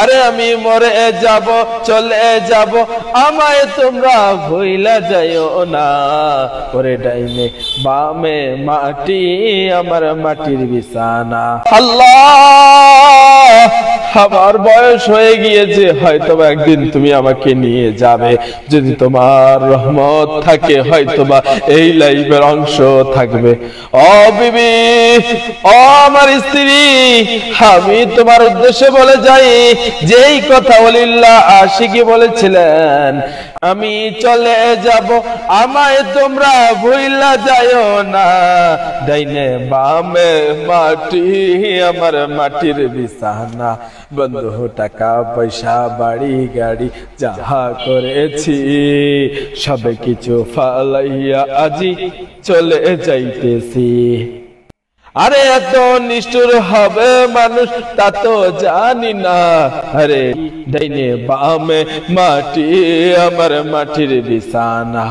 আরে আমি মরে যাব, চলে যাব, আমায় তোমরা ভুইলা যাইও না। ওরে ডাইনে বামে মাটি, আমার মাটির বিছানা। আল্লাহ, আমার বয়স হয়ে গিয়েছে, হয়তোবা একদিন তুমি আমাকে নিয়ে যাবে। যদি তোমার রহমত থাকে হয়তোবা এই লাইফের অংশ থাকবে। ও বিবি, ও আমার স্ত্রী, আমি তোমার উদ্দেশ্যে বলে যাই যেই কথা ওলিল্লাহ আশিকি বলেছিলেন, আমি চলে যাব, আমায় তোমরা ভুইলা যাইও না। ডাইনে বামে মাটি, আমার মাটির বিছানা। বন্ধু, টাকা পয়সা বাড়ি গাড়ি যাহা করেছি সবে কিছু ফালাইয়া আজি চলে যাইতেছি। আরে এত নিষ্ঠুর হবে মানুষ তা তো জানি না। আরে ডাইনে বামে মাটি, আমার মাটির বিছানা।